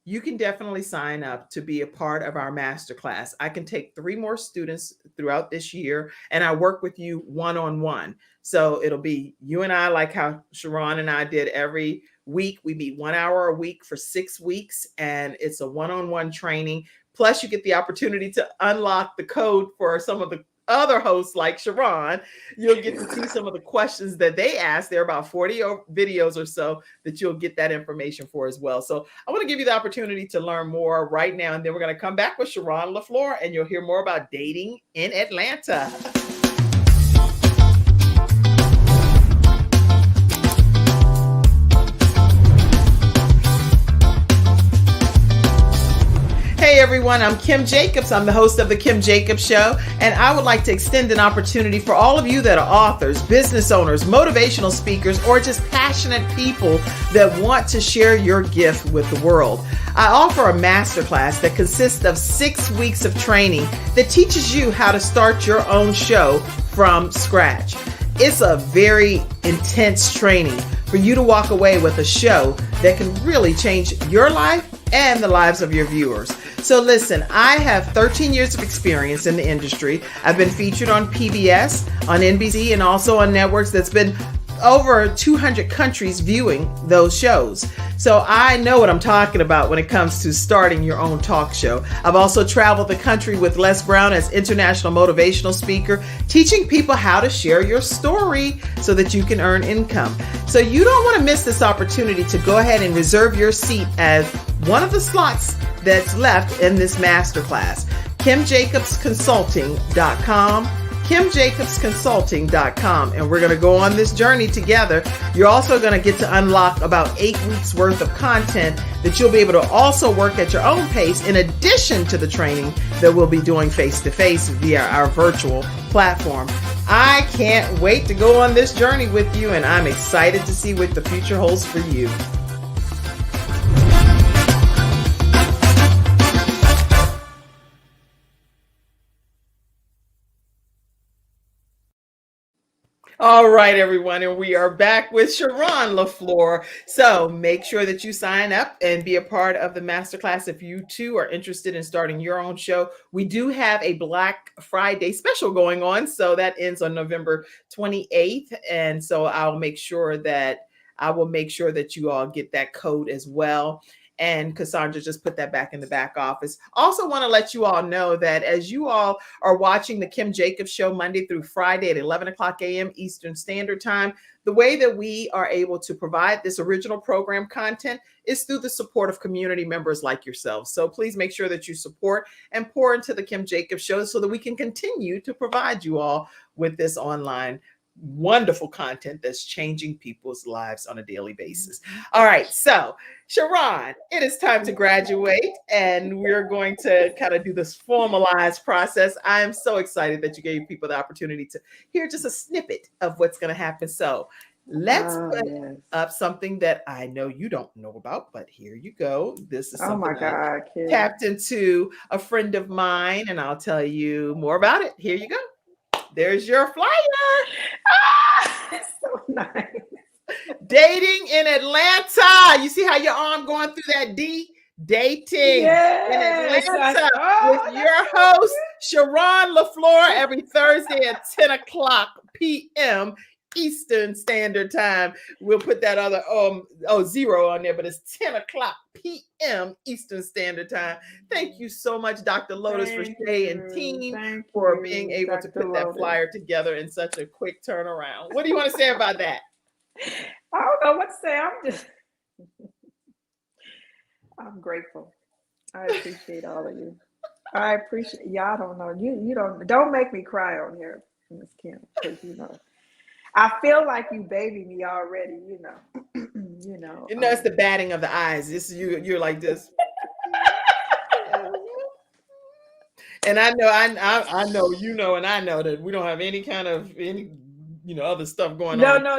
you can definitely sign up to be a part of our masterclass. I can take 3 more students throughout this year, and I work with you one-on-one. So it'll be you and I, like how CherRon and I did every week. We meet 1 hour a week for 6 weeks, and it's a one-on-one training. Plus, you get the opportunity to unlock the code for some of the other hosts like CherRon. You'll get to see some of the questions that they ask. There are about 40 videos or so that you'll get that information for as well. So I want to give you the opportunity to learn more right now. And then we're going to come back with CherRon LaFleur and you'll hear more about dating in Atlanta. Hey everyone, I'm Kim Jacobs. I'm the host of The Kim Jacobs Show, and I would like to extend an opportunity for all of you that are authors, business owners, motivational speakers, or just passionate people that want to share your gift with the world. I offer a masterclass that consists of 6 weeks of training that teaches you how to start your own show from scratch. It's a very intense training for you to walk away with a show that can really change your life and the lives of your viewers. So listen, I have 13 years of experience in the industry. I've been featured on PBS, on NBC, and also on networks that's been over 200 countries viewing those shows. So I know what I'm talking about when it comes to starting your own talk show. I've also traveled the country with Les Brown as international motivational speaker, teaching people how to share your story so that you can earn income. So you don't want to miss this opportunity to go ahead and reserve your seat as one of the slots that's left in this masterclass. KimJacobsConsulting.com. KimJacobsConsulting.com. And we're going to go on this journey together. You're also going to get to unlock about 8 weeks worth of content that you'll be able to also work at your own pace in addition to the training that we'll be doing face-to-face via our virtual platform. I can't wait to go on this journey with you, and I'm excited to see what the future holds for you. All right, everyone, and we are back with CherRon LaFleur. So make sure that you sign up and be a part of the masterclass if you too are interested in starting your own show. We do have a Black Friday special going on, so that ends on November 28th, and so I will make sure that you all get that code as well. And Cassandra just put that back in the back office. Also want to let you all know that as you all are watching the Kim Jacobs Show Monday through Friday at 11 o'clock a.m. Eastern Standard Time, the way that we are able to provide this original program content is through the support of community members like yourselves. So please make sure that you support and pour into the Kim Jacobs Show so that we can continue to provide you all with this online wonderful content that's changing people's lives on a daily basis. All right, so CherRon, it is time to graduate, and we're going to kind of do this formalized process. I am so excited that you gave people the opportunity to hear just a snippet of what's going to happen. So let's put up something that I know you don't know about, but here you go. This is something I tapped into a friend of mine, and I'll tell you more about it. Here you go. There's your flyer. It's so nice. Dating in Atlanta. You see how your arm going through that D? Dating in Atlanta with your host, CherRon LaFleur, every Thursday at 10 o'clock p.m. Eastern Standard Time. We'll put that other 0 on there, but it's 10 o'clock p.m. Eastern Standard Time. Thank you so much, Dr. Lotus, Rashay, and team for being able to put that flyer together in such a quick turnaround. What do you want to say about that? I don't know what to say. I'm grateful. I appreciate all of you. I appreciate y'all. Don't know you don't make me cry on here, Miss Kim, because I feel like you baby me already. It's the batting of the eyes. You're like this. And I know, I know, and I know that we don't have any kind of other stuff going on. No.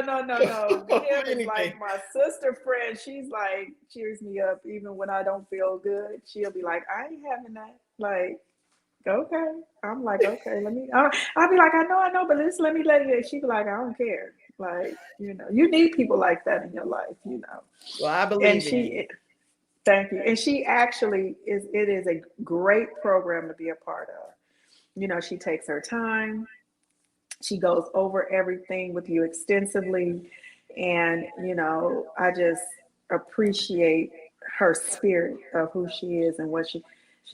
Kim is like my sister friend. She's like cheers me up even when I don't feel good. She'll be like, I ain't having that. Like, okay. I'm like, okay, I'll be like, I know, but let me let you. She'd be like, I don't care. Like, you need people like that in your life, Well, I believe thank you. And she actually it is a great program to be a part of. She takes her time. She goes over everything with you extensively. And, I just appreciate her spirit of who she is and what she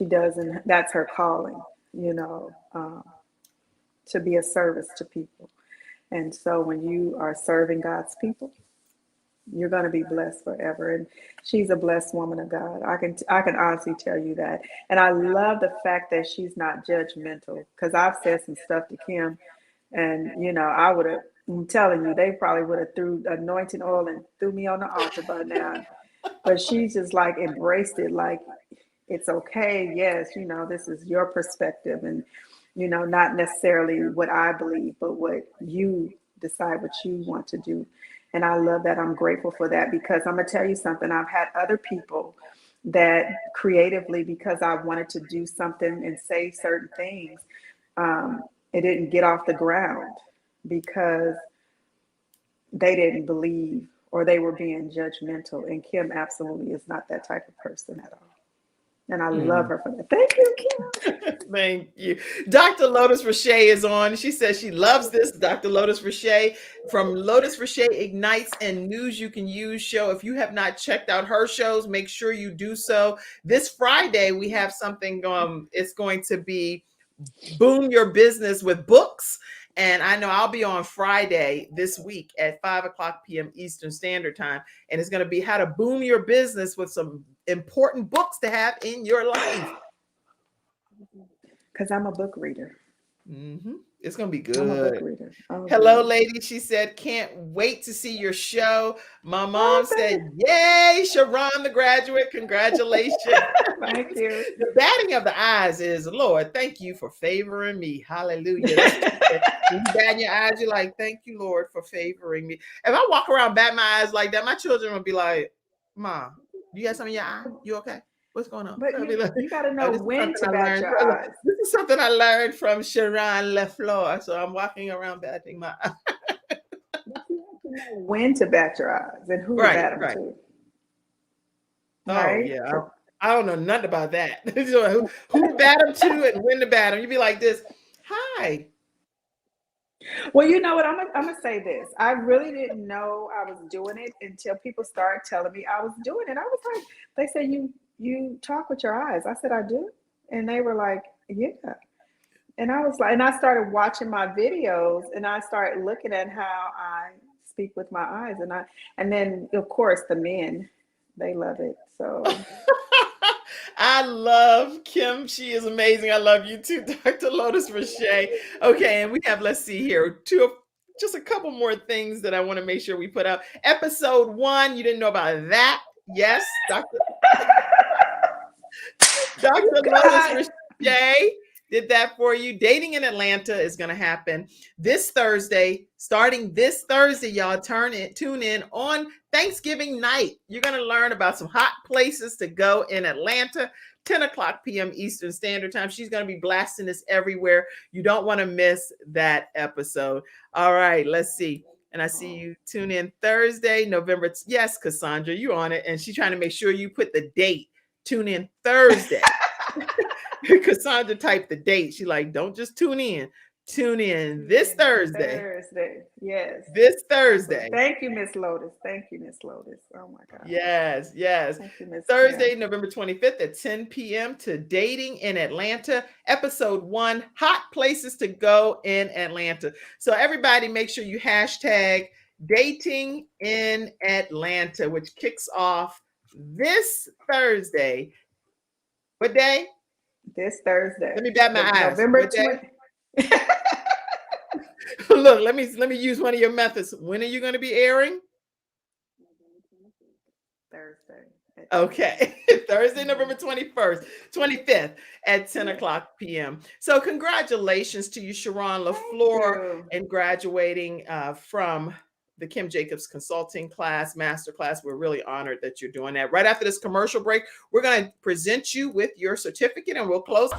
does. And that's her calling, to be a service to people. And so when you are serving God's people, you're going to be blessed forever. And she's a blessed woman of God. I can honestly tell you that. And I love the fact that she's not judgmental, because I've said some stuff to Kim, and I'm telling you, they probably would have threw anointing oil and threw me on the altar by now. But she just like embraced it, like it's okay. Yes, this is your perspective, and not necessarily what I believe, but what you decide what you want to do. And I love that. I'm grateful for that, because I'm gonna tell you something. I've had other people that creatively, because I wanted to do something and say certain things, it didn't get off the ground because they didn't believe or they were being judgmental. And Kim absolutely is not that type of person at all. And I love her for that. Thank you, Kim. Thank you. Dr. Lotus Roche is on. She says she loves this. Dr. Lotus Roche from Lotus Roche Ignites and News You Can Use show. If you have not checked out her shows, make sure you do so. This Friday, we have something. It's going to be Boom Your Business with Books. And I know I'll be on Friday this week at 5:00 p.m. Eastern Standard Time. And it's going to be how to boom your business with some important books to have in your life. Because I'm a book reader. It's going to be I'm a book good. reader. Hello, lady. She said, can't wait to see your show. My mom said, yay, CherRon the graduate. Congratulations. Thank you. The batting of the eyes is, Lord, thank you for favoring me. Hallelujah. When you bat your eyes, you're like, thank you, Lord, for favoring me. If I walk around bat my eyes like that, my children will be like, Mom, you got something in your eye? You okay? What's going on? But you got to know when to bat your eyes. This is something I learned from CherRon LaFleur. So I'm walking around batting my eyes. But you have to know when to bat your eyes and who to bat them to. Right? Yeah. I don't know nothing about that. who to bat them to and when to bat them. You'd be like this. Hi. Well, you know what? I'm gonna say this. I really didn't know I was doing it until people started telling me I was doing it. I was like, they said you talk with your eyes. I said, I do. And they were like, yeah. And I was like, and I started watching my videos and I started looking at how I speak with my eyes. And then of course the men, they love it. So I love Kim. She is amazing. I love you too, Dr. Lotus Roche. Okay, and we have, let's see here, just a couple more things that I want to make sure we put out. Episode 1, you didn't know about that? Yes, Dr. Lotus Roche did that for you. Dating in Atlanta is going to happen this Thursday. Starting this Thursday, y'all tune in on Thanksgiving night. You're going to learn about some hot places to go in Atlanta, 10:00 p.m. Eastern Standard Time. She's going to be blasting this everywhere. You don't want to miss that episode. All right, let's see. And I see you tune in Thursday, November. Yes, Cassandra, you on it. And she's trying to make sure you put the date. Tune in Thursday. Cassandra typed the date. She like, don't just tune in. Tune in this Thursday. Yes. This Thursday. Thank you, Miss Lotus. Thank you, Miss Lotus. Oh my God. Yes. Thank you, Miss Thursday, Kim. November 25th at 10 p.m. to Dating in Atlanta, episode 1, hot places to go in Atlanta. So everybody make sure you hashtag Dating in Atlanta, which kicks off this Thursday. What day? This Thursday. Let me bat my eyes. November 20th. Look, let me use one of your methods. When are you going to be airing? Thursday. Okay. Thursday, November 25th at 10:00 p.m. So congratulations to you, CherRon LaFleur, and graduating from the Kim Jacobs Consulting class, master class. We're really honored that you're doing that. Right after this commercial break, we're going to present you with your certificate and we'll close.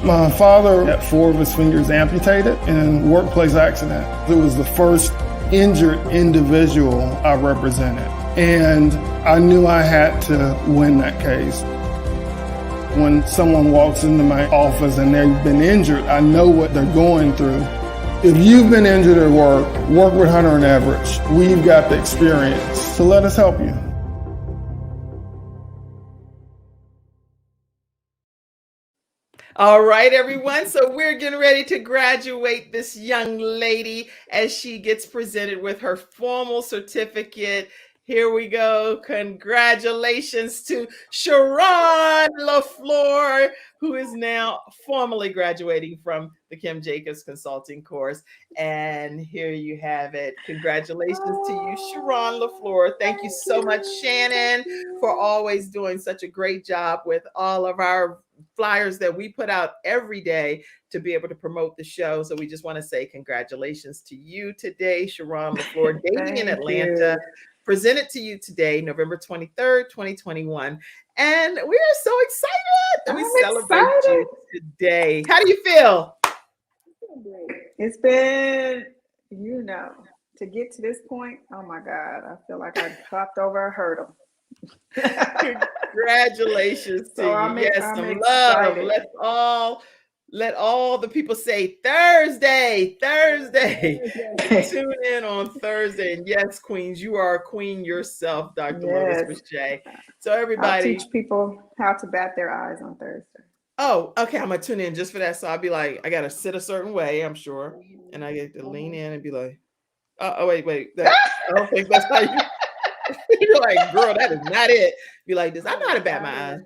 My father had 4 of his fingers amputated in a workplace accident. It was the first injured individual I represented. And I knew I had to win that case. When someone walks into my office and they've been injured, I know what they're going through. If you've been injured at work with Hunter and Everett. We've got the experience. So let us help you. All right, everyone. So we're getting ready to graduate this young lady as she gets presented with her formal certificate. Here we go. Congratulations to CherRon LaFleur, who is now formally graduating from the Kim Jacobs Consulting course. And here you have it. Congratulations to you, CherRon LaFleur. Thank you so much, Shannon, for always doing such a great job with all of our flyers that we put out every day to be able to promote the show. So we just want to say congratulations to you today, CherRon LaFleur, Dating in Atlanta. Presented to you today, November 23rd, 2021. And we are so excited that we celebrate you today. How do you feel? It's been, to get to this point, oh my God, I feel like I hopped over a hurdle. Congratulations to So you. Yes, I'm some love. excited. Let all the people say Thursday. Tune in on Thursday. And yes, queens, you are a queen yourself, Dr. Lois Yes. Boucher. So I'll everybody, teach people how to bat their eyes on Thursday. oh, okay, I'm gonna tune in just for that. So I'll be like, I gotta sit a certain way, I'm sure. And I get to lean in and be like, oh wait, I don't think that's how you you're like, girl, that is not it. Be like this. I know how to bat my eyes.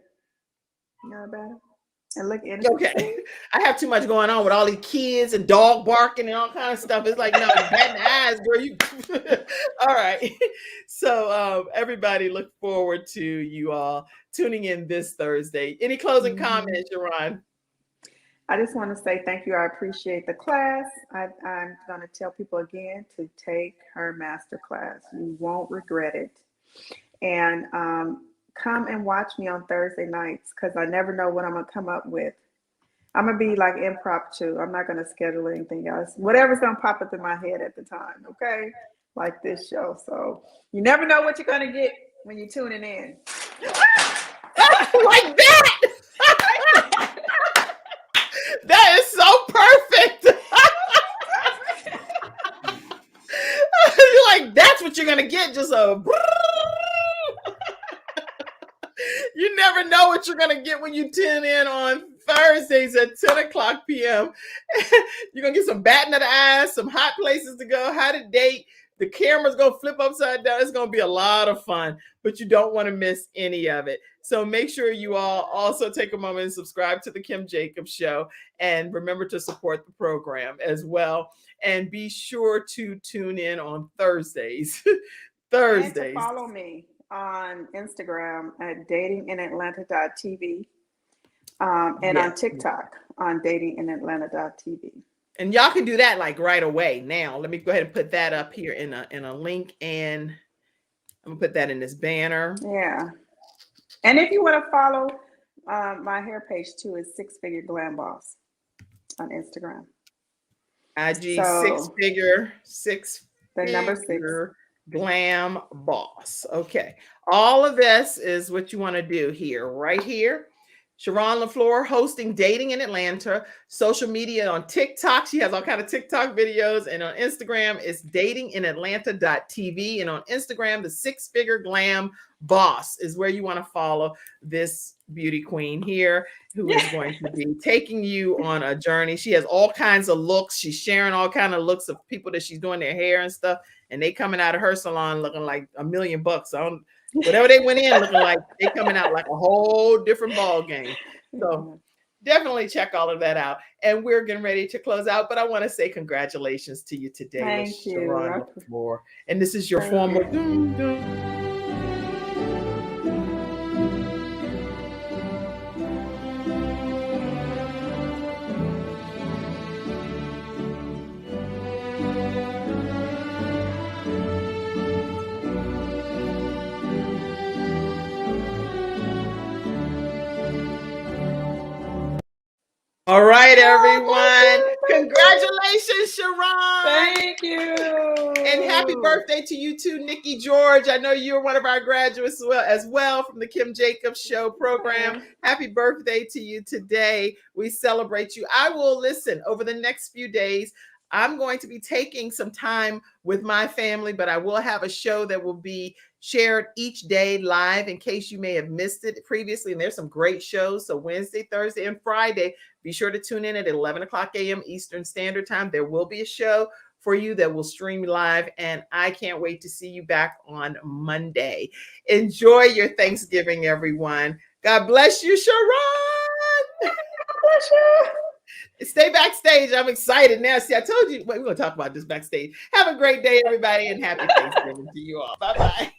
Not bad. And look innocent. Okay. I have too much going on with all these kids and dog barking and all kind of stuff. It's like, no, batting the eyes, girl. You all right. So everybody look forward to you all tuning in this Thursday. Any closing comments, CherRon? I just want to say thank you. I appreciate the class. I'm going to tell people again to take her master class. You won't regret it. And come and watch me on Thursday nights because I never know what I'm going to come up with. I'm going to be like impromptu. I'm not going to schedule anything else. Whatever's going to pop up in my head at the time, okay? Like this show. So you never know what you're going to get when you're tuning in. Like that! That is so perfect. You're like, that's what you're gonna get. Just a. You never know what you're gonna get when you tune in on Thursdays at 10 o'clock p.m. You're gonna get some batting of the eyes, some hot places to go, how to date. The camera's gonna flip upside down. It's gonna be a lot of fun, but you don't want to miss any of it. So make sure you all also take a moment and subscribe to the Kim Jacobs Show, and remember to support the program as well. And be sure to tune in on Thursdays. And to follow me on Instagram at datinginatlanta.tv and on TikTok on datinginatlanta.tv. And y'all can do that like right away now. Let me go ahead and put that up here in a link, and I'm gonna put that in this banner. Yeah. And if you want to follow my hair page too, is Six Figure Glam Boss on Instagram. IG So, six the number 6. figure Glam Boss. Okay. All of this is what you want to do here, right here. CherRon LaFleur hosting Dating in Atlanta, social media on TikTok. She has all kind of TikTok videos, and on Instagram it's datinginatlanta.tv, and on Instagram the Six Figure Glam Boss is where you want to follow this beauty queen here, who is going to be taking you on a journey. She has all kinds of looks. She's sharing all kinds of looks of people that she's doing their hair and stuff, and they coming out of her salon looking like $1 million. Whatever they went in looking like, they coming out like a whole different ball game. So definitely check all of that out. And we're getting ready to close out, but I want to say congratulations to you today. Thank you. CherRon LaFleur. And this is your formal doom, doom. All right, everyone. Congratulations, CherRon. Thank you. And happy birthday to you too, Nikki George. I know you're one of our graduates as well from the Kim Jacobs Show program. Happy birthday to you today. We celebrate you. I will listen over the next few days. I'm going to be taking some time with my family, but I will have a show that will be shared each day live in case you may have missed it previously. And there's some great shows. So Wednesday, Thursday, and Friday, be sure to tune in at 11 o'clock a.m. Eastern Standard Time. There will be a show for you that will stream live, and I can't wait to see you back on Monday. Enjoy your Thanksgiving, everyone. God bless you, CherRon. God bless you. Stay backstage. I'm excited now. See, I told you, we're going to talk about this backstage. Have a great day, everybody, and happy Thanksgiving to you all. Bye-bye.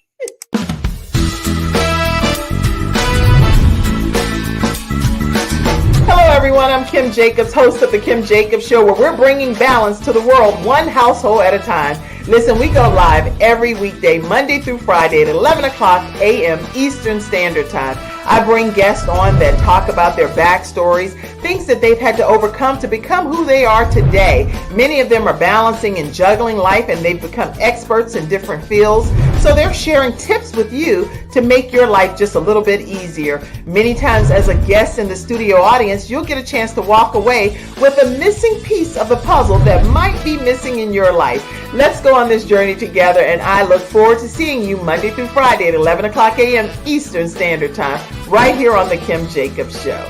Hello, everyone. I'm Kim Jacobs, host of The Kim Jacobs Show, where we're bringing balance to the world, one household at a time. Listen, we go live every weekday, Monday through Friday at 11 o'clock a.m. Eastern Standard Time. I bring guests on that talk about their backstories, things that they've had to overcome to become who they are today. Many of them are balancing and juggling life, and they've become experts in different fields. So they're sharing tips with you to make your life just a little bit easier. Many times as a guest in the studio audience, you'll get a chance to walk away with a missing piece of the puzzle that might be missing in your life. Let's go on this journey together, and I look forward to seeing you Monday through Friday at 11 o'clock a.m. Eastern Standard Time right here on The Kim Jacobs Show.